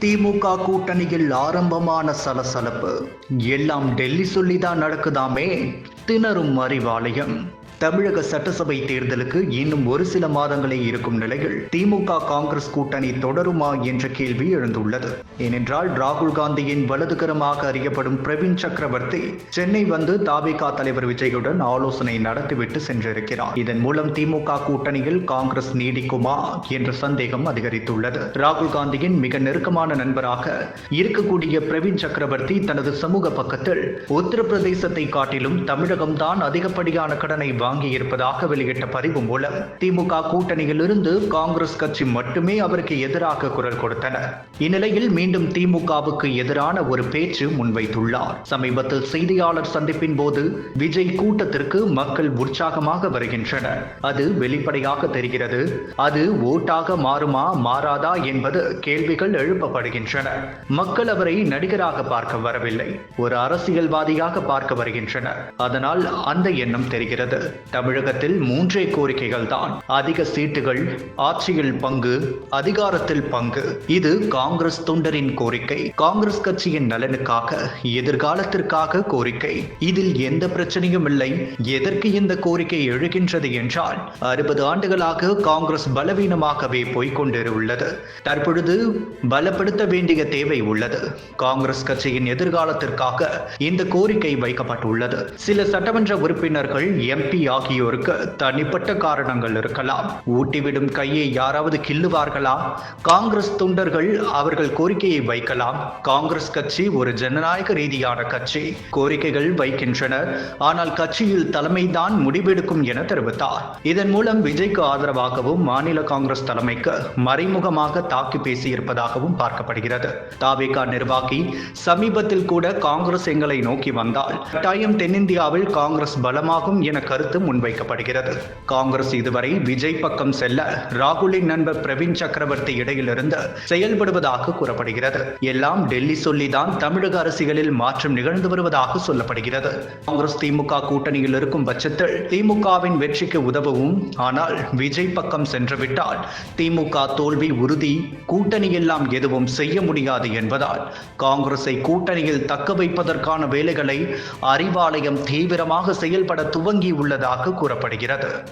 திமுக கூட்டணியில் ஆரம்பமான சலசலப்பு எல்லாம் டெல்லி சொல்லிதான் நடக்குதாமே. திணறும் அறிவாலயம். தமிழக சட்டசபை தேர்தலுக்கு இன்னும் ஒரு சில மாதங்களே இருக்கும் நிலையில் திமுக காங்கிரஸ் கூட்டணி தொடருமா என்ற கேள்வி எழுந்துள்ளது. ஏனென்றால் ராகுல் காந்தியின் வலதுகரமாக அறியப்படும் பிரவீன் சக்கரவர்த்தி சென்னை வந்து தாவேகா தலைவர் விஜயுடன் ஆலோசனை நடத்திவிட்டு சென்றிருக்கிறார். இதன் மூலம் திமுக கூட்டணியில் காங்கிரஸ் நீடிக்குமா என்ற சந்தேகம் அதிகரித்துள்ளது. ராகுல் காந்தியின் மிக நெருக்கமான நண்பராக இருக்கக்கூடிய பிரவீன் சக்கரவர்த்தி தனது சமூக பக்கத்தில் உத்தரப்பிரதேசத்தை காட்டிலும் தமிழகம்தான் அதிகப்படியான கடனை வாங்கி இருப்பதாக வெளியிட்ட பதிவு மூலம் திமுக கூட்டணியில் இருந்து காங்கிரஸ் கட்சி மட்டுமே அவருக்கு எதிராக குரல் கொடுத்தனர். இந்நிலையில் மீண்டும் திமுகவுக்கு எதிரான ஒரு பேச்சு முன்வைத்துள்ளார். சமீபத்தில் செய்தியாளர் சந்திப்பின் போது விஜய் கூட்டத்திற்கு மக்கள் உற்சாகமாக வருகின்றனர், அது வெளிப்படையாக தெரிகிறது, அது ஓட்டாக மாறுமா மாறாதா என்பது கேள்விகள் எழுப்பப்படுகின்றன. மக்கள் அவரை நடிகராக பார்க்க வரவில்லை, ஒரு அரசியல்வாதியாக பார்க்க வருகின்றனர். அதனால் அந்த எண்ணம் தெரிகிறது. தமிழகத்தில் 3 கோரிக்கைகள் தான்: அதிக சீட்டுகள், ஆட்சியில் பங்கு, அதிகாரத்தில் பங்கு. இது காங்கிரஸ் தொண்டரின் கோரிக்கை, காங்கிரஸ் கட்சியின் நலனுக்காக, எதிர்காலத்திற்காக கோரிக்கை. இதில் எந்த பிரச்சனையும் இல்லை. எதற்கு இந்த கோரிக்கை எழுகின்றது என்றால் 60 ஆண்டுகளாக காங்கிரஸ் பலவீனமாகவே போய்கொண்டிருஉள்ளது. தற்பொழுது பலப்படுத்த வேண்டிய தேவை உள்ளது. காங்கிரஸ் கட்சியின் எதிர்காலத்திற்காக இந்த கோரிக்கை வைக்கப்பட்டுள்ளது. சில சட்டமன்ற உறுப்பினர்கள், எம்பி ஆகியோருக்கு தனிப்பட்ட காரணங்கள் இருக்கலாம். ஊட்டிவிடும் கையை யாராவது கிள்ளுவார்களா? காங்கிரஸ் தொண்டர்கள் அவர்கள் கோரிக்கையை வைக்கலாம். காங்கிரஸ் கட்சி ஒரு ஜனநாயக ரீதியான கட்சி, கோரிக்கைகள் வைக்கின்றனர். ஆனால் கட்சியில் தலைமைதான் முடிவெடுக்கும் என தெரிவித்தார். இதன் மூலம் விஜய்க்கு ஆதரவாகவும் மாநில காங்கிரஸ் தலைமைக்கு மறைமுகமாக தாக்கி பேசியிருப்பதாகவும் பார்க்கப்படுகிறது. தாவேகா நிர்வாகி சமீபத்தில் கூட காங்கிரஸ் எங்களை நோக்கி வந்தால் கட்டாயம் தென்னிந்தியாவில் காங்கிரஸ் பலமாகும் என கருத்து முன்வைக்கப்படுகிறது. காங்கிரஸ் இதுவரை விஜய் பக்கம் செல்ல ராகுலின் நண்பர் பிரவீன் சக்கரவர்த்தி இடையிலிருந்து செயல்படுவதாக கூறப்படுகிறது. எல்லாம் டெல்லி சொல்லிதான் தமிழக அரசியலில் மாற்றம் நிகழ்ந்து வருவதாக சொல்லப்படுகிறது. காங்கிரஸ் திமுக கூட்டணியில் இருக்கும் பட்சத்தில் திமுகவின் வெற்றிக்கு உதவும். ஆனால் விஜய் பக்கம் சென்றுவிட்டால் திமுக தோல்வி உறுதி. கூட்டணி எல்லாம் எதுவும் செய்ய முடியாது என்பதால் காங்கிரஸை கூட்டணியில் தக்க வைப்பதற்கான வேலைகளை அறிவாலயம் தீவிரமாக செயல்பட துவங்கி உள்ளதாக கூறப்படுகிறது.